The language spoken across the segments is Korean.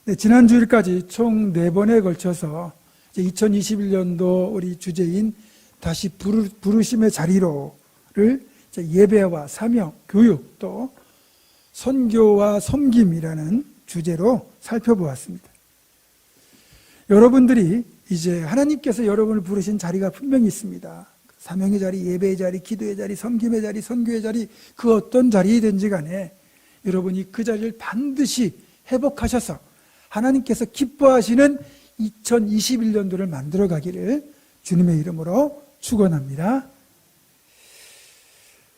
네, 지난 주일까지 총 4번에 걸쳐서 이제 2021년도 우리 주제인 다시 부르심의 자리로를 이제 예배와 사명, 교육 또 선교와 섬김이라는 주제로 살펴보았습니다. 여러분들이 이제 하나님께서 여러분을 부르신 자리가 분명히 있습니다. 사명의 자리, 예배의 자리, 기도의 자리, 섬김의 자리, 선교의 자리, 그 어떤 자리이든지 간에 여러분이 그 자리를 반드시 회복하셔서 하나님께서 기뻐하시는 2021년도를 만들어 가기를 주님의 이름으로 축원합니다.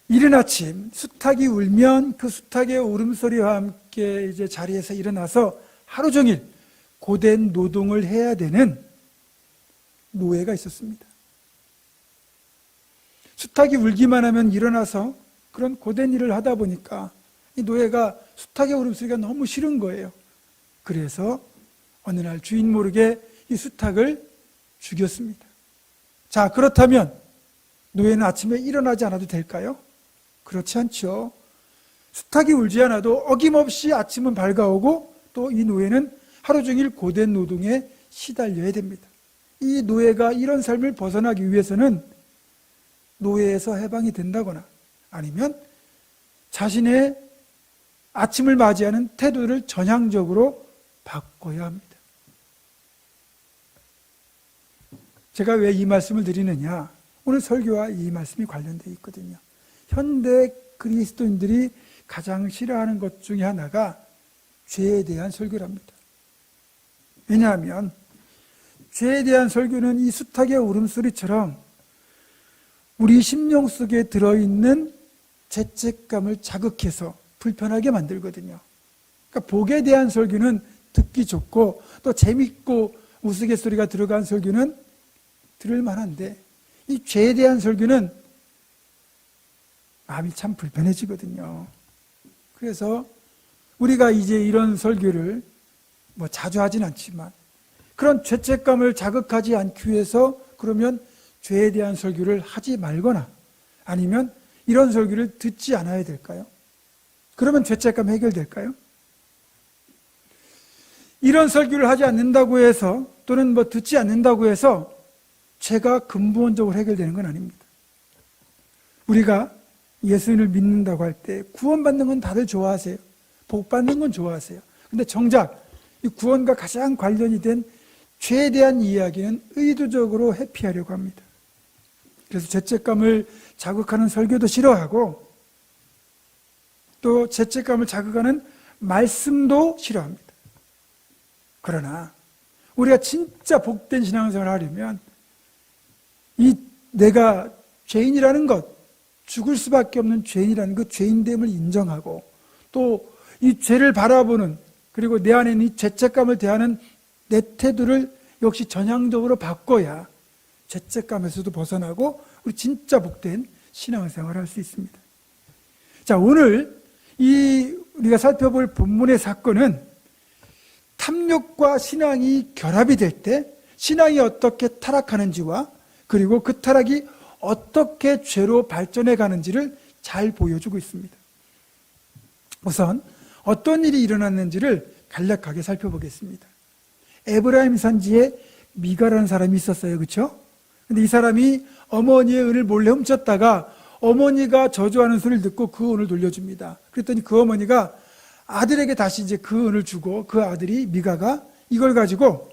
이른 아침 수탉이 울면 그 수탉의 울음소리와 함께 이제 자리에서 일어나서 하루 종일 고된 노동을 해야 되는 노예가 있었습니다. 수탉이 울기만 하면 일어나서 그런 고된 일을 하다 보니까 이 노예가 수탉의 울음소리가 너무 싫은 거예요. 그래서 어느 날 주인 모르게 이 수탉을 죽였습니다. 자, 그렇다면 노예는 아침에 일어나지 않아도 될까요? 그렇지 않죠. 수탉이 울지 않아도 어김없이 아침은 밝아오고 또 이 노예는 하루 종일 고된 노동에 시달려야 됩니다. 이 노예가 이런 삶을 벗어나기 위해서는 노예에서 해방이 된다거나 아니면 자신의 아침을 맞이하는 태도를 전향적으로 바꿔야 합니다. 제가 왜 이 말씀을 드리느냐? 오늘 설교와 이 말씀이 관련되어 있거든요. 현대 그리스도인들이 가장 싫어하는 것 중에 하나가 죄에 대한 설교랍니다. 왜냐하면 죄에 대한 설교는 이 수탉의 울음소리처럼 우리 심령 속에 들어있는 죄책감을 자극해서 불편하게 만들거든요. 그러니까 복에 대한 설교는 듣기 좋고 또 재밌고 우스갯소리가 들어간 설교는 들을 만한데 이 죄에 대한 설교는 마음이 참 불편해지거든요. 그래서 우리가 이제 이런 설교를 뭐 자주 하진 않지만 그런 죄책감을 자극하지 않기 위해서 그러면 죄에 대한 설교를 하지 말거나 아니면 이런 설교를 듣지 않아야 될까요? 그러면 죄책감 해결될까요? 이런 설교를 하지 않는다고 해서 또는 뭐 듣지 않는다고 해서 죄가 근본적으로 해결되는 건 아닙니다. 우리가 예수님을 믿는다고 할 때 구원받는 건 다들 좋아하세요. 복 받는 건 좋아하세요. 근데 정작 이 구원과 가장 관련이 된 죄에 대한 이야기는 의도적으로 회피하려고 합니다. 그래서 죄책감을 자극하는 설교도 싫어하고 또 죄책감을 자극하는 말씀도 싫어합니다. 그러나 우리가 진짜 복된 신앙생활을 하려면 이 내가 죄인이라는 것, 죽을 수밖에 없는 죄인이라는 그 죄인됨을 인정하고 또 이 죄를 바라보는 그리고 내 안에 있는 이 죄책감을 대하는 내 태도를 역시 전향적으로 바꿔야 죄책감에서도 벗어나고 우리 진짜 복된 신앙생활을 할 수 있습니다. 자, 오늘 우리가 살펴볼 본문의 사건은 탐욕과 신앙이 결합이 될 때 신앙이 어떻게 타락하는지와 그리고 그 타락이 어떻게 죄로 발전해 가는지를 잘 보여주고 있습니다. 우선 어떤 일이 일어났는지를 간략하게 살펴보겠습니다. 에브라임 산지에 미가라는 사람이 있었어요. 그렇죠? 근데 이 사람이 어머니의 은을 몰래 훔쳤다가 어머니가 저주하는 소리를 듣고 그 은을 돌려줍니다. 그랬더니 그 어머니가 아들에게 다시 이제 그 은을 주고 그 아들이 미가가 이걸 가지고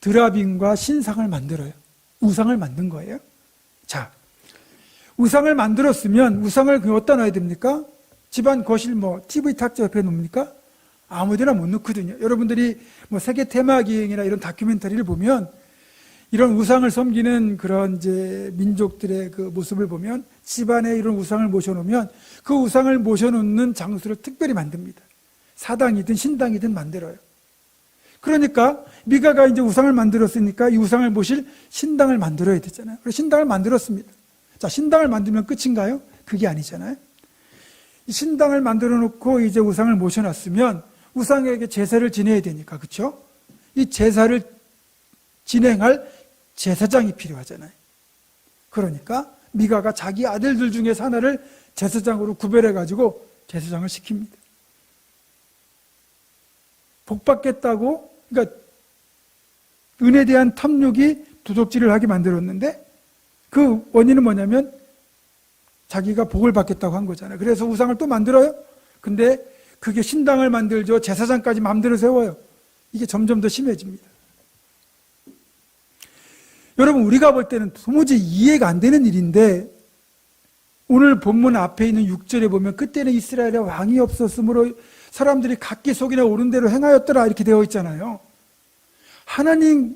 드라빔과 신상을 만들어요. 우상을 만든 거예요. 자, 우상을 만들었으면 우상을 어디다 놔야 됩니까? 집안 거실 TV 탁자 옆에 놓습니까? 아무데나 못 놓거든요. 여러분들이 세계 테마기행이나 이런 다큐멘터리를 보면 이런 우상을 섬기는 그런 이제 민족들의 그 모습을 보면 집안에 이런 우상을 모셔놓으면 그 우상을 모셔놓는 장소를 특별히 만듭니다. 사당이든 신당이든 만들어요. 그러니까 미가가 이제 우상을 만들었으니까 이 우상을 모실 신당을 만들어야 되잖아요. 그래서 신당을 만들었습니다. 자, 신당을 만들면 끝인가요? 그게 아니잖아요. 이 신당을 만들어 놓고 이제 우상을 모셔놨으면 우상에게 제사를 지내야 되니까, 그렇죠? 이 제사를 진행할 제사장이 필요하잖아요. 그러니까 미가가 자기 아들들 중에서 하나를 제사장으로 구별해가지고 제사장을 시킵니다. 복받겠다고, 그러니까 은혜에 대한 탐욕이 도적질을 하게 만들었는데 그 원인은 뭐냐면 자기가 복을 받겠다고 한 거잖아요. 그래서 우상을 또 만들어요. 근데 그게 신당을 만들죠. 제사장까지 마음대로 세워요. 이게 점점 더 심해집니다. 여러분, 우리가 볼 때는 도무지 이해가 안 되는 일인데 오늘 본문 앞에 있는 6절에 보면 그때는 이스라엘에 왕이 없었으므로 사람들이 각기 속이나 옳은 대로 행하였더라 이렇게 되어 있잖아요. 하나님을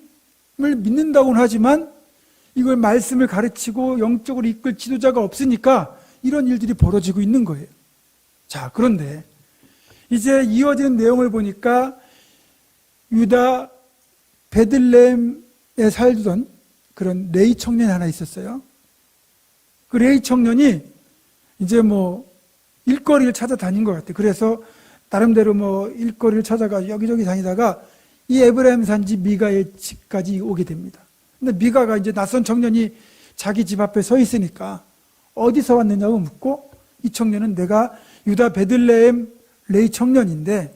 믿는다고는 하지만 이걸 말씀을 가르치고 영적으로 이끌 지도자가 없으니까 이런 일들이 벌어지고 있는 거예요. 자, 그런데 이제 이어지는 내용을 보니까 유다 베들레헴에 살던 그런 레위 청년이 하나 있었어요. 그 레위 청년이 이제 일거리를 찾아다닌 것 같아요. 그래서 나름대로 일거리를 찾아가 여기저기 다니다가 이 에브라임 산지 미가의 집까지 오게 됩니다. 근데 미가가 이제 낯선 청년이 자기 집 앞에 서 있으니까 어디서 왔느냐고 묻고 이 청년은 내가 유다 베들레헴 레위 청년인데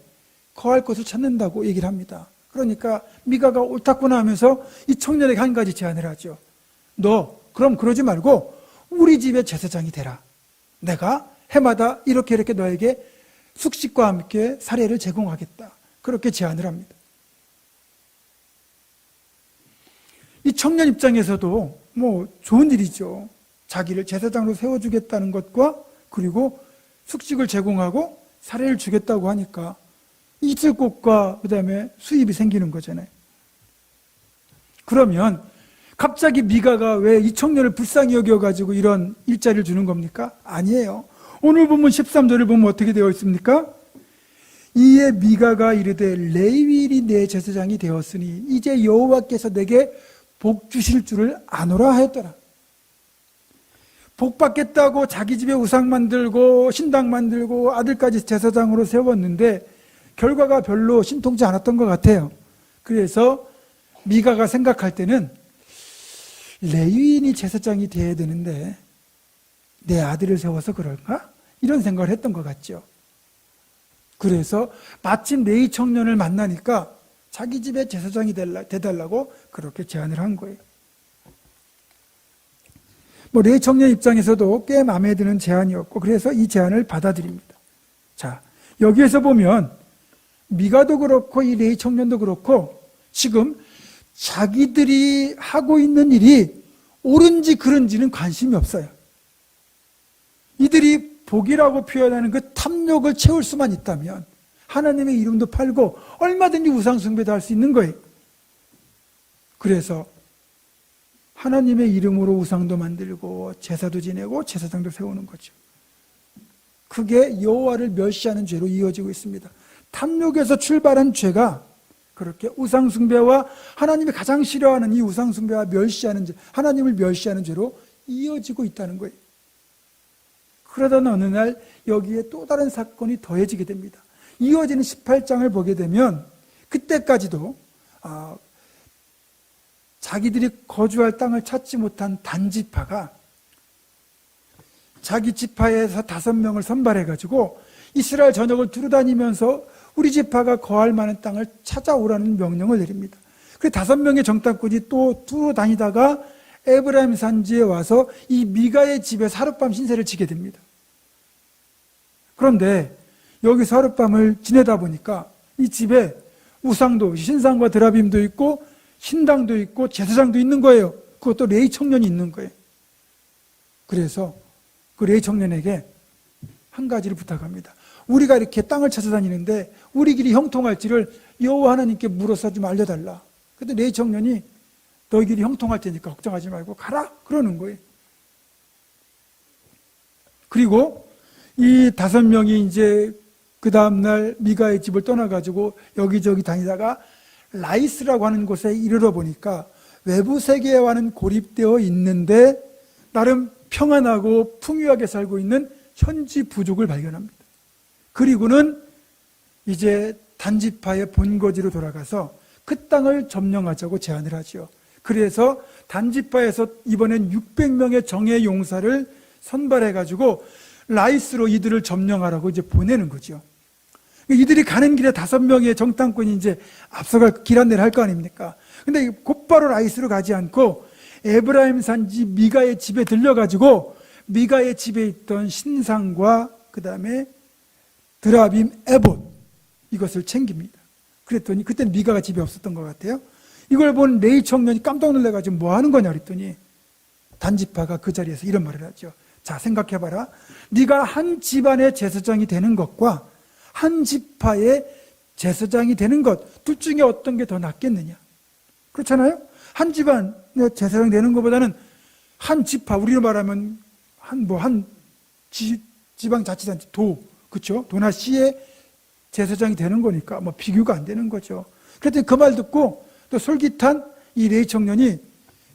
거할 곳을 찾는다고 얘기를 합니다. 그러니까 미가가 옳다구나 하면서 이 청년에게 한 가지 제안을 하죠. 너 그럼 그러지 말고 우리 집의 제사장이 되라. 내가 해마다 이렇게 너에게 숙식과 함께 사례를 제공하겠다. 그렇게 제안을 합니다. 이 청년 입장에서도 좋은 일이죠. 자기를 제사장으로 세워주겠다는 것과 그리고 숙식을 제공하고 사례를 주겠다고 하니까 있을 곳과 그 다음에 수입이 생기는 거잖아요. 그러면 갑자기 미가가 왜 이 청년을 불쌍히 여겨가지고 이런 일자리를 주는 겁니까? 아니에요. 오늘 보면 13절을 보면 어떻게 되어 있습니까? 이에 미가가 이르되 레위인이 내 제사장이 되었으니 이제 여호와께서 내게 복 주실 줄을 아노라 하였더라. 복 받겠다고 자기 집에 우상 만들고 신당 만들고 아들까지 제사장으로 세웠는데 결과가 별로 신통치 않았던 것 같아요. 그래서 미가가 생각할 때는 레위인이 제사장이 돼야 되는데 내 아들을 세워서 그럴까? 이런 생각을 했던 것 같죠. 그래서 마침 레위 청년을 만나니까 자기 집에 제사장이 되달라고 그렇게 제안을 한 거예요. 레위 청년 입장에서도 꽤 마음에 드는 제안이었고 그래서 이 제안을 받아들입니다. 자, 여기에서 보면 미가도 그렇고 이 레위 청년도 그렇고 지금 자기들이 하고 있는 일이 옳은지 그른지는 관심이 없어요. 이들이 복이라고 표현하는 그 탐욕을 채울 수만 있다면 하나님의 이름도 팔고 얼마든지 우상 숭배도 할 수 있는 거예요. 그래서 하나님의 이름으로 우상도 만들고 제사도 지내고 제사장도 세우는 거죠. 그게 여호와를 멸시하는 죄로 이어지고 있습니다. 탐욕에서 출발한 죄가 그렇게 우상 숭배와 하나님이 가장 싫어하는 이 우상 숭배와 멸시하는 죄, 하나님을 멸시하는 죄로 이어지고 있다는 거예요. 그러던 어느 날 여기에 또 다른 사건이 더해지게 됩니다. 이어지는 18장을 보게 되면 그때까지도 자기들이 거주할 땅을 찾지 못한 단지파가 자기 지파에서 5명을 선발해가지고 이스라엘 전역을 두루다니면서 우리 지파가 거할 만한 땅을 찾아오라는 명령을 내립니다. 그래서 5명의 정탐꾼이 또 두루다니다가 에브라임 산지에 와서 이 미가의 집에서 하룻밤 신세를 지게 됩니다. 그런데 여기서 하룻밤을 지내다 보니까 이 집에 우상도 신상과 드라빔도 있고 신당도 있고 제사장도 있는 거예요. 그것도 레위 청년이 있는 거예요. 그래서 그 레위 청년에게 한 가지를 부탁합니다. 우리가 이렇게 땅을 찾아다니는데 우리 길이 형통할지를 여호와 하나님께 물어서 좀 알려달라. 그런데 레위 청년이 너희 길이 형통할 테니까 걱정하지 말고 가라 그러는 거예요. 그리고 이 5명이 이제 그 다음날 미가의 집을 떠나가지고 여기저기 다니다가 라이스라고 하는 곳에 이르러 보니까 외부 세계와는 고립되어 있는데 나름 평안하고 풍요하게 살고 있는 현지 부족을 발견합니다. 그리고는 이제 단지파의 본거지로 돌아가서 그 땅을 점령하자고 제안을 하죠. 그래서 단지파에서 이번엔 600명의 정예 용사를 선발해가지고 라이스로 이들을 점령하라고 이제 보내는 거죠. 이들이 가는 길에 5명의 정탐꾼이 이제 앞서갈 길 안내를 할 거 아닙니까? 근데 곧바로 라이스로 가지 않고 에브라임 산지 미가의 집에 들려가지고 미가의 집에 있던 신상과 그 다음에 드라빔 에봇 이것을 챙깁니다. 그랬더니 그때는 미가가 집에 없었던 것 같아요. 이걸 본 레위 청년이 깜짝 놀라가지고 뭐 하는 거냐 그랬더니 단지파가 그 자리에서 이런 말을 하죠. 자, 생각해봐라. 네가 한 집안의 제사장이 되는 것과 한 지파의 제사장이 되는 것, 둘 중에 어떤 게 더 낫겠느냐? 그렇잖아요? 한 집안의 제사장이 되는 것보다는 한 지파, 우리로 말하면 지방자치단체, 그렇죠? 도나 시의 제사장이 되는 거니까 뭐 비교가 안 되는 거죠. 그랬더니 그 말 듣고 또 솔깃한 이 레위 청년이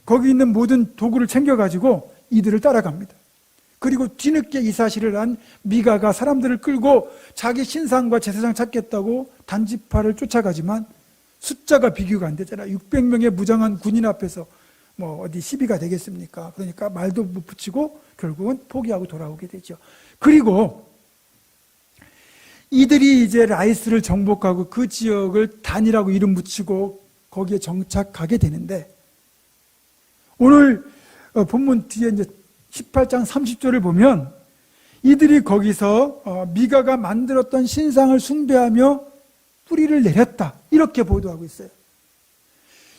거기 있는 모든 도구를 챙겨가지고 이들을 따라갑니다. 그리고 뒤늦게 이 사실을 안 미가가 사람들을 끌고 자기 신상과 제사장 찾겠다고 단지파를 쫓아가지만 숫자가 비교가 안 되잖아요. 600명의 무장한 군인 앞에서 뭐 어디 시비가 되겠습니까? 그러니까 말도 못 붙이고 결국은 포기하고 돌아오게 되죠. 그리고 이들이 이제 라이스를 정복하고 그 지역을 단이라고 이름 붙이고 거기에 정착하게 되는데 오늘 본문 뒤에 이제 18장 30절을 보면 이들이 거기서 미가가 만들었던 신상을 숭배하며 뿌리를 내렸다 이렇게 보도하고 있어요.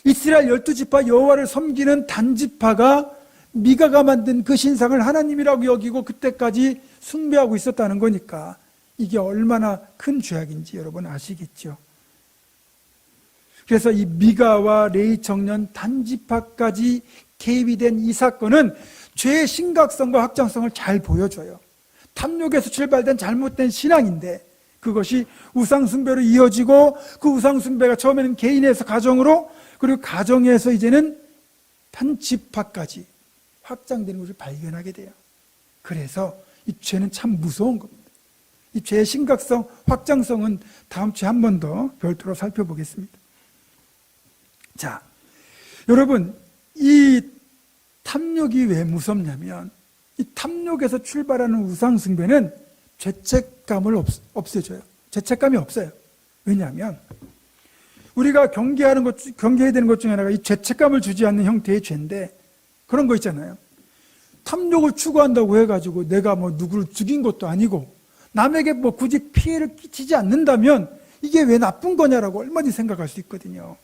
이스라엘 12지파 여호와를 섬기는 단지파가 미가가 만든 그 신상을 하나님이라고 여기고 그때까지 숭배하고 있었다는 거니까 이게 얼마나 큰 죄악인지 여러분 아시겠죠? 그래서 이 미가와 레위 청년 단지파까지 개입이 된 이 사건은 죄의 심각성과 확장성을 잘 보여줘요. 탐욕에서 출발된 잘못된 신앙인데 그것이 우상숭배로 이어지고 그 우상숭배가 처음에는 개인에서 가정으로 그리고 가정에서 이제는 단지파까지 확장되는 것을 발견하게 돼요. 그래서 이 죄는 참 무서운 겁니다. 이 죄의 심각성, 확장성은 다음 주에 한 번 더 별도로 살펴보겠습니다. 자, 여러분 이 탐욕이 왜 무섭냐면 이 탐욕에서 출발하는 우상숭배는 죄책감을 없애줘요. 죄책감이 없어요. 왜냐하면 우리가 경계해야 되는 것 중에 하나가 이 죄책감을 주지 않는 형태의 죄인데 그런 거 있잖아요. 탐욕을 추구한다고 해가지고 내가 뭐 누구를 죽인 것도 아니고 남에게 뭐 굳이 피해를 끼치지 않는다면 이게 왜 나쁜 거냐라고 얼마든지 생각할 수 있거든요.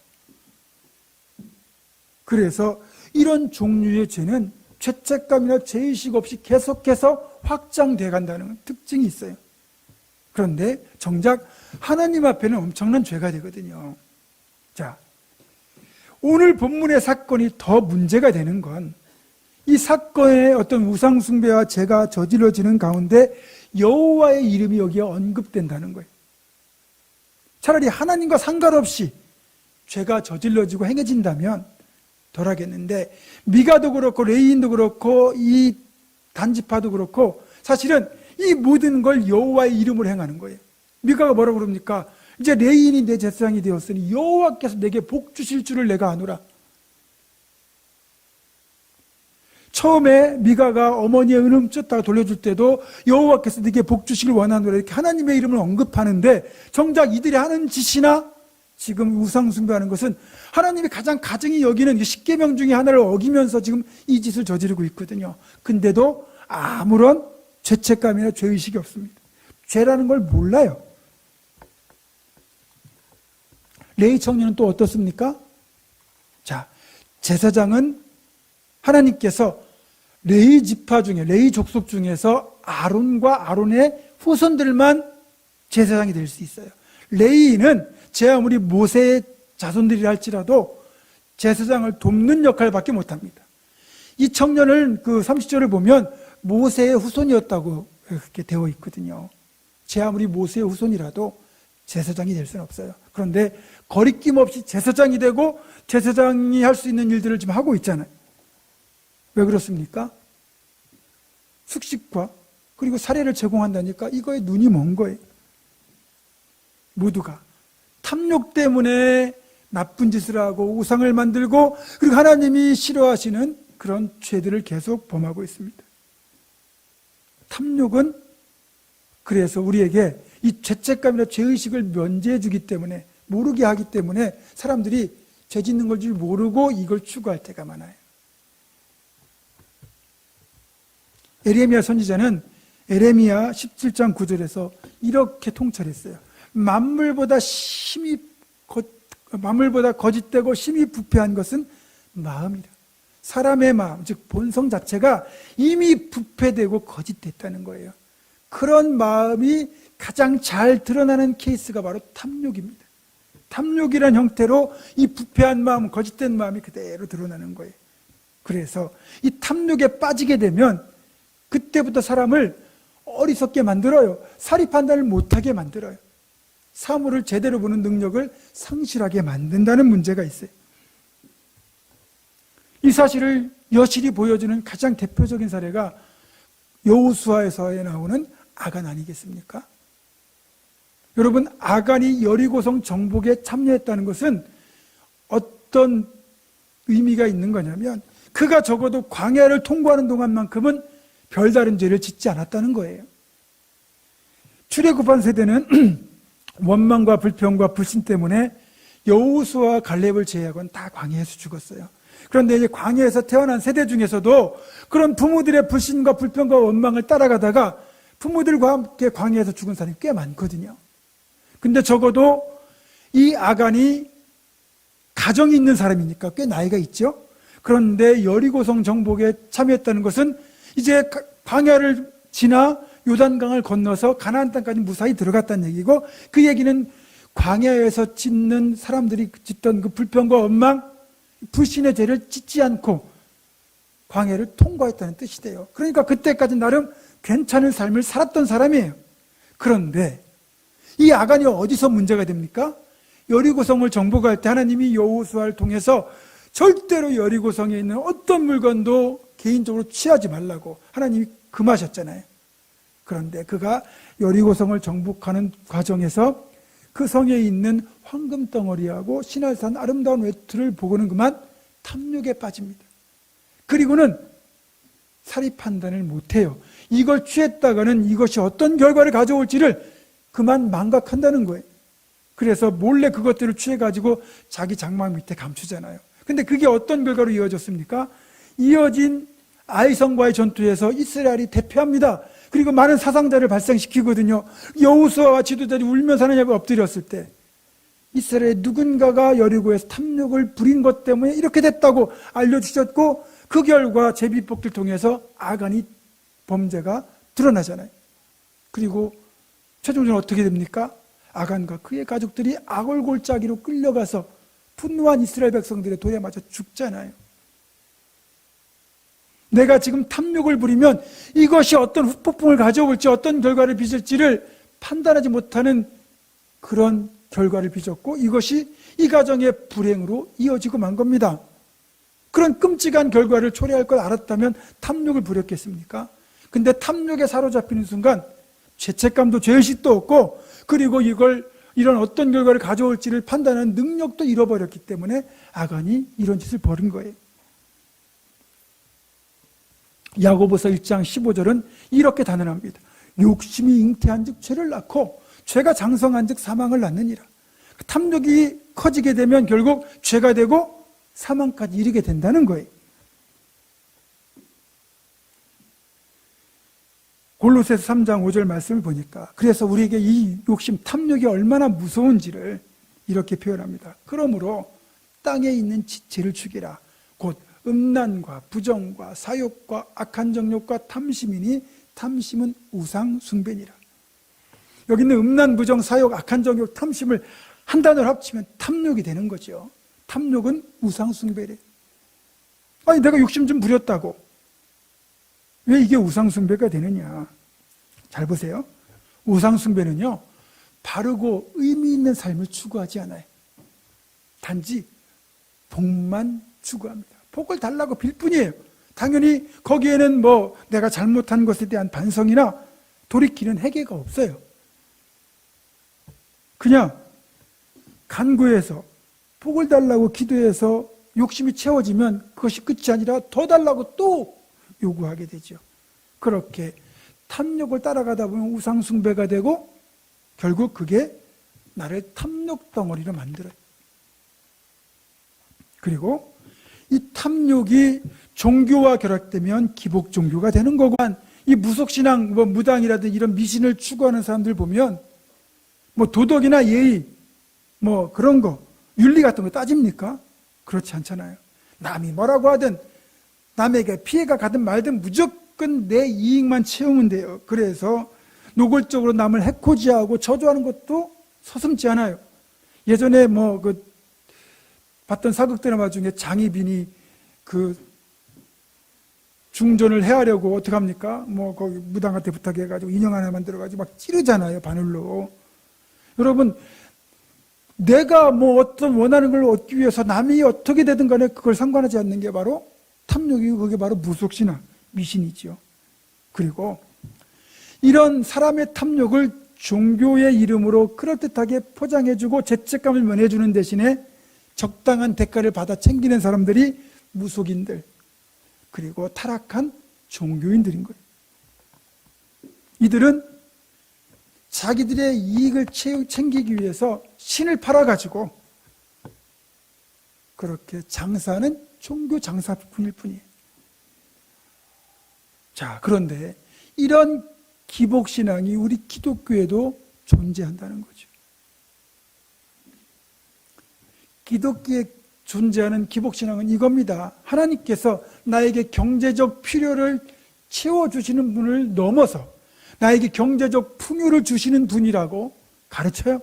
그래서 이런 종류의 죄는 죄책감이나 죄의식 없이 계속해서 확장돼 간다는 특징이 있어요. 그런데 정작 하나님 앞에는 엄청난 죄가 되거든요. 자, 오늘 본문의 사건이 더 문제가 되는 건 이 사건의 어떤 우상숭배와 죄가 저질러지는 가운데 여호와의 이름이 여기에 언급된다는 거예요. 차라리 하나님과 상관없이 죄가 저질러지고 행해진다면 덜하겠는데 미가도 그렇고 레위인도 그렇고 이 단지파도 그렇고 사실은 이 모든 걸 여호와의 이름으로 행하는 거예요. 미가가 뭐라고 그럽니까? 이제 레위인이 내 제사장이 되었으니 여호와께서 내게 복 주실 줄을 내가 아노라. 처음에 미가가 어머니의 은음 쫓다가 돌려줄 때도 여호와께서 네게 복 주시길 원하노라 이렇게 하나님의 이름을 언급하는데 정작 이들이 하는 짓이나 지금 우상숭배하는 것은 하나님이 가장 가증히 여기는 10계명 중에 하나를 어기면서 지금 이 짓을 저지르고 있거든요. 근데도 아무런 죄책감이나 죄의식이 없습니다. 죄라는 걸 몰라요. 레위 청년은 또 어떻습니까? 자, 제사장은 하나님께서 레위 지파 중에 레위 족속 중에서 아론과 아론의 후손들만 제사장이 될 수 있어요. 레위인은 제 아무리 모세의 자손들이라 할지라도 제사장을 돕는 역할밖에 못합니다. 이 청년을 그 30절을 보면 모세의 후손이었다고 그렇게 되어 있거든요. 제 아무리 모세의 후손이라도 제사장이 될 수는 없어요. 그런데 거리낌 없이 제사장이 되고 제사장이 할 수 있는 일들을 지금 하고 있잖아요. 왜 그렇습니까? 숙식과 그리고 사례를 제공한다니까 이거에 눈이 먼 거예요. 모두가 탐욕 때문에 나쁜 짓을 하고 우상을 만들고 그리고 하나님이 싫어하시는 그런 죄들을 계속 범하고 있습니다. 탐욕은 그래서 우리에게 이 죄책감이나 죄의식을 면제해 주기 때문에, 모르게 하기 때문에 사람들이 죄 짓는 걸 줄 모르고 이걸 추구할 때가 많아요. 에레미야 선지자는 에레미야 17장 9절에서 이렇게 통찰했어요. 만물보다 거짓되고 심히 부패한 것은 마음이라. 사람의 마음, 즉 본성 자체가 이미 부패되고 거짓됐다는 거예요. 그런 마음이 가장 잘 드러나는 케이스가 바로 탐욕입니다. 탐욕이란 형태로 이 부패한 마음, 거짓된 마음이 그대로 드러나는 거예요. 그래서 이 탐욕에 빠지게 되면 그때부터 사람을 어리석게 만들어요. 사리 판단을 못하게 만들어요. 사물을 제대로 보는 능력을 상실하게 만든다는 문제가 있어요. 이 사실을 여실히 보여주는 가장 대표적인 사례가 여호수아에서 나오는 아간 아니겠습니까? 여러분, 아간이 여리고성 정복에 참여했다는 것은 어떤 의미가 있는 거냐면 그가 적어도 광야를 통과하는 동안만큼은 별다른 죄를 짓지 않았다는 거예요. 출애굽한 세대는 원망과 불평과 불신 때문에 여호수아와 갈렙을 제외하고는 다 광야에서 죽었어요. 그런데 이제 광야에서 태어난 세대 중에서도 그런 부모들의 불신과 불평과 원망을 따라가다가 부모들과 함께 광야에서 죽은 사람이 꽤 많거든요. 근데 적어도 이 아간이 가정이 있는 사람이니까 꽤 나이가 있죠. 그런데 여리고성 정복에 참여했다는 것은 이제 광야를 지나 요단강을 건너서 가나안 땅까지 무사히 들어갔다는 얘기고, 그 얘기는 광야에서 짓는 사람들이 짓던 그 불평과 원망, 불신의 죄를 짓지 않고 광야를 통과했다는 뜻이 돼요. 그러니까 그때까지 나름 괜찮은 삶을 살았던 사람이에요. 그런데 이 아간이 어디서 문제가 됩니까? 여리고성을 정복할 때 하나님이 여호수아를 통해서 절대로 여리고성에 있는 어떤 물건도 개인적으로 취하지 말라고 하나님이 금하셨잖아요. 그런데 그가 여리고성을 정복하는 과정에서 그 성에 있는 황금 덩어리하고 시날산 아름다운 외투를 보고는 그만 탐욕에 빠집니다. 그리고는 사리 판단을 못해요. 이걸 취했다가는 이것이 어떤 결과를 가져올지를 그만 망각한다는 거예요. 그래서 몰래 그것들을 취해가지고 자기 장막 밑에 감추잖아요. 근데 그게 어떤 결과로 이어졌습니까? 이어진 아이성과의 전투에서 이스라엘이 대패합니다. 그리고 많은 사상자를 발생시키거든요. 여호수아와 지도자들이 울면서 하나님 앞에 엎드렸을 때 이스라엘 누군가가 여리고에서 탐욕을 부린 것 때문에 이렇게 됐다고 알려주셨고, 그 결과 제비뽑기를 통해서 아간이 범죄가 드러나잖아요. 그리고 최종적으로 어떻게 됩니까? 아간과 그의 가족들이 아골골짜기로 끌려가서 분노한 이스라엘 백성들의 돌에 맞아 죽잖아요. 내가 지금 탐욕을 부리면 이것이 어떤 후폭풍을 가져올지, 어떤 결과를 빚을지를 판단하지 못하는 그런 결과를 빚었고, 이것이 이 가정의 불행으로 이어지고 만 겁니다. 그런 끔찍한 결과를 초래할 걸 알았다면 탐욕을 부렸겠습니까? 근데 탐욕에 사로잡히는 순간 죄책감도 죄의식도 없고, 그리고 이런 어떤 결과를 가져올지를 판단하는 능력도 잃어버렸기 때문에 아간이 이런 짓을 벌인 거예요. 야고보서 1장 15절은 이렇게 단언합니다. 욕심이 잉태한 즉 죄를 낳고 죄가 장성한 즉 사망을 낳느니라. 탐욕이 커지게 되면 결국 죄가 되고 사망까지 이르게 된다는 거예요. 골로새서 3장 5절 말씀을 보니까 그래서 우리에게 이 욕심, 탐욕이 얼마나 무서운지를 이렇게 표현합니다. 그러므로 땅에 있는 지체를 죽이라. 곧 음란과 부정과 사욕과 악한 정욕과 탐심이니 탐심은 우상 숭배니라. 여기 있는 음란, 부정, 사욕, 악한 정욕, 탐심을 한 단어로 합치면 탐욕이 되는 거죠. 탐욕은 우상 숭배래. 아니 내가 욕심 좀 부렸다고 왜 이게 우상 숭배가 되느냐. 잘 보세요. 우상 숭배는요, 바르고 의미 있는 삶을 추구하지 않아요. 단지 복만 추구합니다. 복을 달라고 빌 뿐이에요. 당연히 거기에는 내가 잘못한 것에 대한 반성이나 돌이키는 회개가 없어요. 그냥 간구해서 복을 달라고 기도해서 욕심이 채워지면 그것이 끝이 아니라 더 달라고 또 요구하게 되죠. 그렇게 탐욕을 따라가다 보면 우상숭배가 되고 결국 그게 나를 탐욕 덩어리로 만들어요. 그리고 이 탐욕이 종교와 결합되면 기복 종교가 되는 거고, 이 무속신앙, 무당이라든지 이런 미신을 추구하는 사람들 보면 도덕이나 예의, 그런 거, 윤리 같은 거 따집니까? 그렇지 않잖아요. 남이 뭐라고 하든 남에게 피해가 가든 말든 무조건 내 이익만 채우면 돼요. 그래서 노골적으로 남을 해코지하고 저주하는 것도 서슴지 않아요. 예전에 봤던 사극 드라마 중에 장희빈이 중전을 해하려고 어떻게 합니까? 거기 무당한테 부탁해가지고 인형 하나 만들어가지고 막 찌르잖아요, 바늘로. 여러분, 내가 어떤 원하는 걸 얻기 위해서 남이 어떻게 되든 간에 그걸 상관하지 않는 게 바로 탐욕이고, 그게 바로 무속신앙, 미신이죠. 그리고 이런 사람의 탐욕을 종교의 이름으로 그럴듯하게 포장해주고 죄책감을 면해주는 대신에 적당한 대가를 받아 챙기는 사람들이 무속인들, 그리고 타락한 종교인들인 거예요. 이들은 자기들의 이익을 챙기기 위해서 신을 팔아가지고 그렇게 장사하는 종교 장사꾼일 뿐이에요. 자, 그런데 이런 기복신앙이 우리 기독교에도 존재한다는 거죠. 기독교에 존재하는 기복신앙은 이겁니다. 하나님께서 나에게 경제적 필요를 채워주시는 분을 넘어서 나에게 경제적 풍요를 주시는 분이라고 가르쳐요.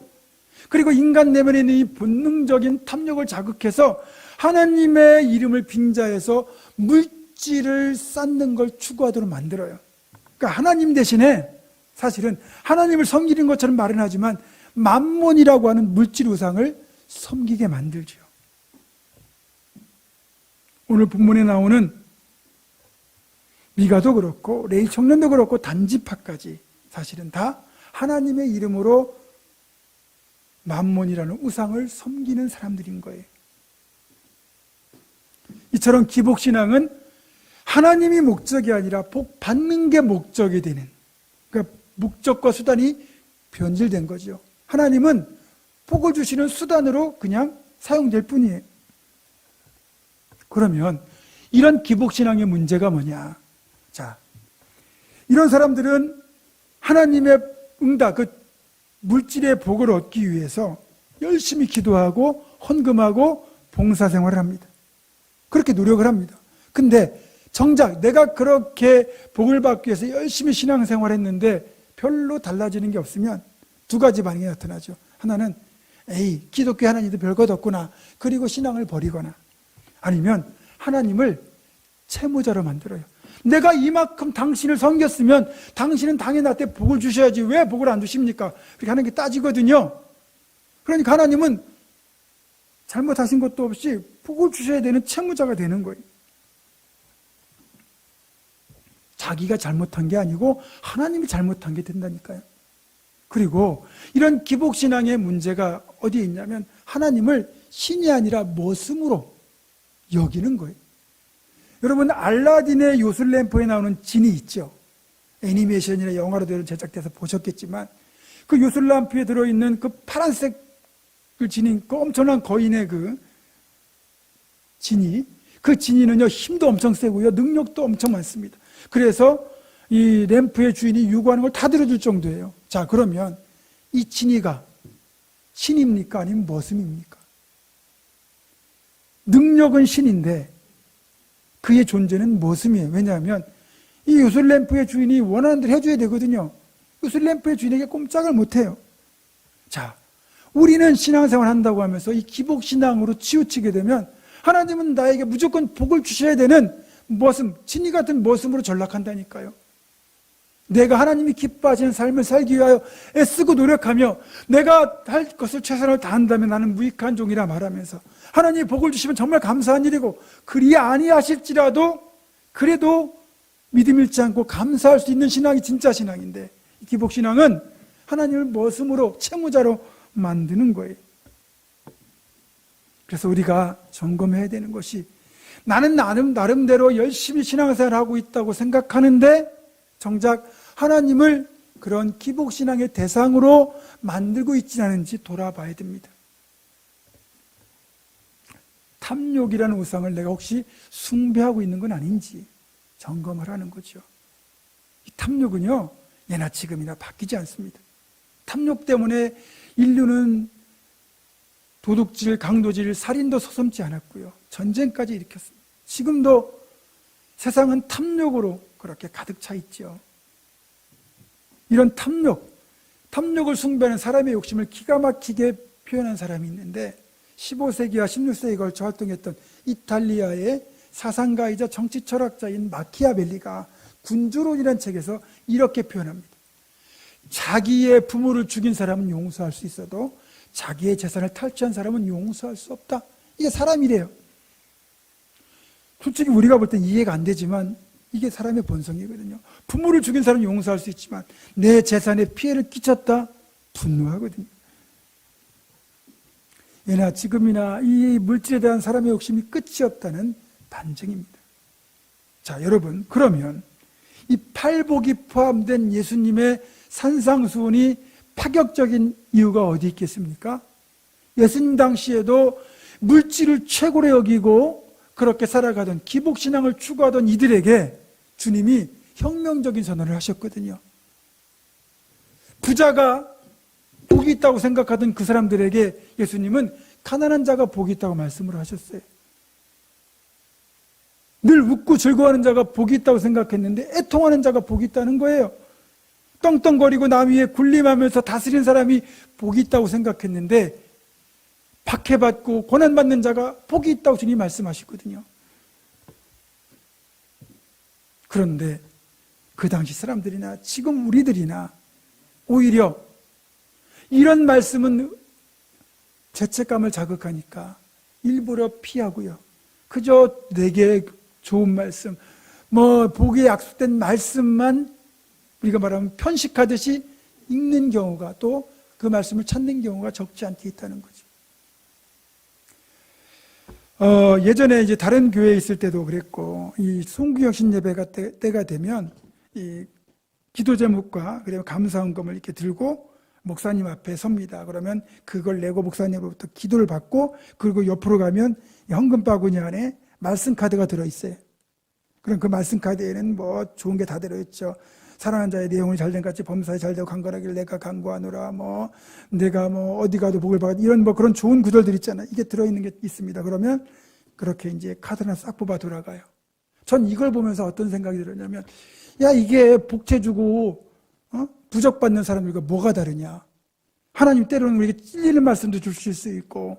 그리고 인간 내면에 있는 이 본능적인 탐욕을 자극해서 하나님의 이름을 빙자해서 물질을 쌓는 걸 추구하도록 만들어요. 그러니까 하나님 대신에 사실은 하나님을 섬기는 것처럼 말은 하지만 만몬이라고 하는 물질 우상을 섬기게 만들죠. 오늘 본문에 나오는 미가도 그렇고 레이 청년도 그렇고 단지파까지 사실은 다 하나님의 이름으로 만몬이라는 우상을 섬기는 사람들인 거예요. 이처럼 기복신앙은 하나님이 목적이 아니라 복 받는 게 목적이 되는, 그러니까 목적과 수단이 변질된 거죠. 하나님은 복을 주시는 수단으로 그냥 사용될 뿐이에요. 그러면 이런 기복신앙의 문제가 뭐냐? 자, 이런 사람들은 하나님의 응답, 물질의 복을 얻기 위해서 열심히 기도하고 헌금하고 봉사생활을 합니다. 그렇게 노력을 합니다. 근데 정작 내가 그렇게 복을 받기 위해서 열심히 신앙생활을 했는데 별로 달라지는 게 없으면 두 가지 반응이 나타나죠. 하나는 에이, 기독교 하나님도 별것 없구나. 그리고 신앙을 버리거나, 아니면 하나님을 채무자로 만들어요. 내가 이만큼 당신을 섬겼으면 당신은 당연히 나한테 복을 주셔야지 왜 복을 안 주십니까? 그렇게 하는 게 따지거든요. 그러니까 하나님은 잘못하신 것도 없이 복을 주셔야 되는 채무자가 되는 거예요. 자기가 잘못한 게 아니고 하나님이 잘못한 게 된다니까요. 그리고 이런 기복신앙의 문제가 어디에 있냐면 하나님을 신이 아니라 머슴으로 여기는 거예요. 여러분, 알라딘의 요술램프에 나오는 진이 있죠. 애니메이션이나 영화로 제작돼서 보셨겠지만 그 요술램프에 들어있는 그 파란색 지닌 그 엄청난 거인의 그 지니, 그 지니는요 힘도 엄청 세고요 능력도 엄청 많습니다. 그래서 이 램프의 주인이 요구하는 걸 다 들어줄 정도예요. 자, 그러면 이 지니가 신입니까? 아니면 머슴입니까? 능력은 신인데 그의 존재는 머슴이에요. 왜냐하면 이 요술램프의 주인이 원하는 대로 해줘야 되거든요. 요술램프의 주인에게 꼼짝을 못해요. 자, 우리는 신앙생활 한다고 하면서 이 기복신앙으로 치우치게 되면 하나님은 나에게 무조건 복을 주셔야 되는 머슴, 진이 같은 머슴으로 전락한다니까요. 내가 하나님이 기뻐하시는 삶을 살기 위하여 애쓰고 노력하며 내가 할 것을 최선을 다한다면 나는 무익한 종이라 말하면서 하나님이 복을 주시면 정말 감사한 일이고 그리 아니하실지라도 그래도 믿음 잃지 않고 감사할 수 있는 신앙이 진짜 신앙인데, 이 기복신앙은 하나님을 머슴으로 채무자로 만드는 거예요. 그래서 우리가 점검해야 되는 것이, 나는 나름대로 열심히 신앙생활을 하고 있다고 생각하는데 정작 하나님을 그런 기복신앙의 대상으로 만들고 있지 않은지 돌아봐야 됩니다. 탐욕이라는 우상을 내가 혹시 숭배하고 있는 건 아닌지 점검을 하는 거죠. 이 탐욕은요, 예나 지금이나 바뀌지 않습니다. 탐욕 때문에 인류는 도둑질, 강도질, 살인도 서슴지 않았고요. 전쟁까지 일으켰습니다. 지금도 세상은 탐욕으로 그렇게 가득 차 있죠. 이런 탐욕을 숭배하는 사람의 욕심을 기가 막히게 표현한 사람이 있는데 15세기와 16세기에 걸쳐 활동했던 이탈리아의 사상가이자 정치 철학자인 마키아벨리가 군주론이라는 책에서 이렇게 표현합니다. 자기의 부모를 죽인 사람은 용서할 수 있어도 자기의 재산을 탈취한 사람은 용서할 수 없다. 이게 사람이래요. 솔직히 우리가 볼 땐 이해가 안 되지만 이게 사람의 본성이거든요. 부모를 죽인 사람은 용서할 수 있지만 내 재산에 피해를 끼쳤다? 분노하거든요. 예나 지금이나 이 물질에 대한 사람의 욕심이 끝이 없다는 반증입니다. 자, 여러분, 그러면 이 팔복이 포함된 예수님의 산상수훈이 파격적인 이유가 어디 있겠습니까? 예수님 당시에도 물질을 최고로 여기고 그렇게 살아가던 기복신앙을 추구하던 이들에게 주님이 혁명적인 선언을 하셨거든요. 부자가 복이 있다고 생각하던 그 사람들에게 예수님은 가난한 자가 복이 있다고 말씀을 하셨어요. 늘 웃고 즐거워하는 자가 복이 있다고 생각했는데 애통하는 자가 복이 있다는 거예요. 떵떵거리고 남 위에 군림하면서 다스리는 사람이 복이 있다고 생각했는데 박해받고 고난받는 자가 복이 있다고 주님이 말씀하시거든요. 그런데 그 당시 사람들이나 지금 우리들이나 오히려 이런 말씀은 죄책감을 자극하니까 일부러 피하고요. 그저 내게 좋은 말씀, 복에 약속된 말씀만 우리가 말하면 편식하듯이 읽는 경우가 또 그 말씀을 찾는 경우가 적지 않게 있다는 거죠. 예전에 이제 다른 교회에 있을 때도 그랬고, 이 송구혁신 예배가 때가 되면 이 기도 제목과 그리고 감사헌금을 이렇게 들고 목사님 앞에 섭니다. 그러면 그걸 내고 목사님으로부터 기도를 받고, 그리고 옆으로 가면 헌금 바구니 안에 말씀 카드가 들어있어요. 그럼 그 말씀 카드에는 뭐 좋은 게 다 들어있죠. 사랑하는 자의 내용이 잘된 같이 범사에 잘되고 강건하길 내가 간구하노라, 내가 어디 가도 복을 받아, 이런 그런 좋은 구절들 있잖아요. 이게 들어있는 게 있습니다. 그러면 그렇게 이제 카드나 싹 뽑아 돌아가요. 전 이걸 보면서 어떤 생각이 들었냐면, 야, 이게 복채 주고 부적받는 사람들과 뭐가 다르냐. 하나님 때로는 우리에게 찔리는 말씀도 주실 수 있고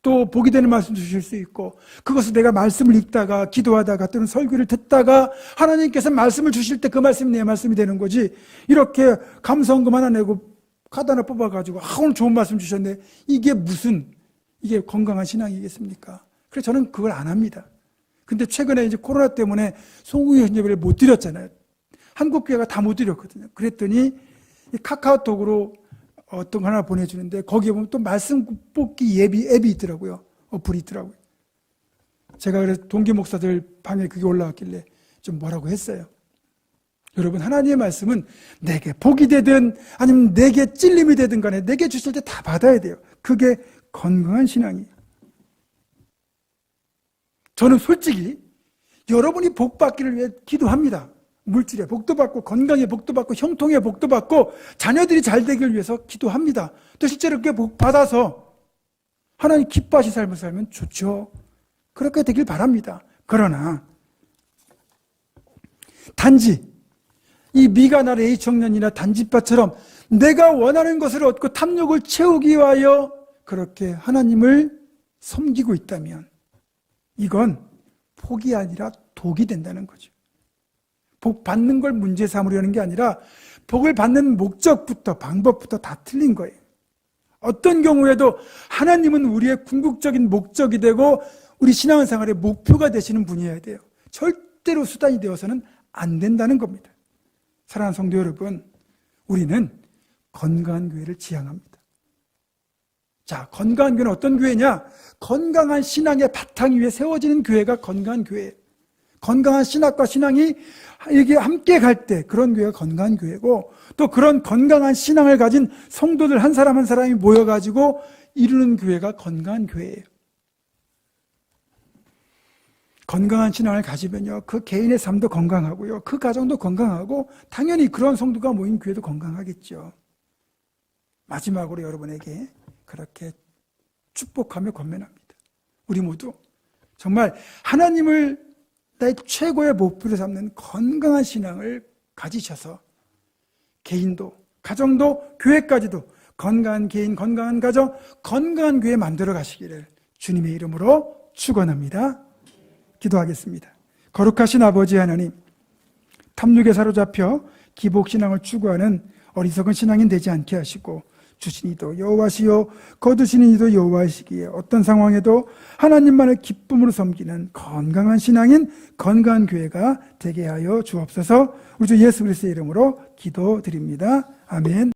또 복이 되는 말씀도 주실 수 있고, 그것을 내가 말씀을 읽다가 기도하다가 또는 설교를 듣다가 하나님께서 말씀을 주실 때 그 말씀이 내 말씀이 되는 거지, 이렇게 감사헌금 하나 내고 카드 하나 뽑아가지고 오늘 좋은 말씀 주셨네, 이게 건강한 신앙이겠습니까? 그래서 저는 그걸 안 합니다. 근데 최근에 이제 코로나 때문에 송구혁신 예배를 못 드렸잖아요. 한국 교회가 다 못 드렸거든요. 그랬더니 이 카카오톡으로 어떤 거 하나 보내주는데 거기에 보면 또 말씀 뽑기 앱이 있더라고요. 어플이 있더라고요. 제가 그래서 동기 목사들 방에 그게 올라왔길래 좀 뭐라고 했어요. 여러분, 하나님의 말씀은 내게 복이 되든 아니면 내게 찔림이 되든 간에 내게 주실 때 다 받아야 돼요. 그게 건강한 신앙이에요. 저는 솔직히 여러분이 복 받기를 위해 기도합니다. 물질의 복도 받고 건강의 복도 받고 형통의 복도 받고 자녀들이 잘 되기를 위해서 기도합니다. 또 실제로 그렇게 복 받아서 하나님 기뻐하신 삶을 살면 좋죠. 그렇게 되길 바랍니다. 그러나 단지 이 미가 나를 A 청년이나 단지파처럼 내가 원하는 것을 얻고 탐욕을 채우기 위하여 그렇게 하나님을 섬기고 있다면 이건 복이 아니라 독이 된다는 거죠. 복 받는 걸 문제 삼으려는 게 아니라 복을 받는 목적부터 방법부터 다 틀린 거예요. 어떤 경우에도 하나님은 우리의 궁극적인 목적이 되고 우리 신앙생활의 목표가 되시는 분이어야 돼요. 절대로 수단이 되어서는 안 된다는 겁니다. 사랑하는 성도 여러분, 우리는 건강한 교회를 지향합니다. 자, 건강한 교회는 어떤 교회냐? 건강한 신앙의 바탕 위에 세워지는 교회가 건강한 교회예요. 건강한 신학과 신앙이 이게 함께 갈 때 그런 교회가 건강한 교회고, 또 그런 건강한 신앙을 가진 성도들 한 사람 한 사람이 모여가지고 이루는 교회가 건강한 교회예요. 건강한 신앙을 가지면요, 그 개인의 삶도 건강하고요, 그 가정도 건강하고, 당연히 그런 성도가 모인 교회도 건강하겠죠. 마지막으로 여러분에게 그렇게 축복하며 권면합니다. 우리 모두 정말 하나님을 나의 최고의 목표로 삼는 건강한 신앙을 가지셔서 개인도, 가정도, 교회까지도 건강한 개인, 건강한 가정, 건강한 교회 만들어 가시기를 주님의 이름으로 축원합니다. 기도하겠습니다. 거룩하신 아버지 하나님, 탐욕에 사로잡혀 기복신앙을 추구하는 어리석은 신앙인 되지 않게 하시고, 주신 이도 여호와시요 거두시는 이도 여호와시기에 어떤 상황에도 하나님만을 기쁨으로 섬기는 건강한 신앙인, 건강한 교회가 되게 하여 주옵소서. 우리 주 예수 그리스도의 이름으로 기도드립니다. 아멘.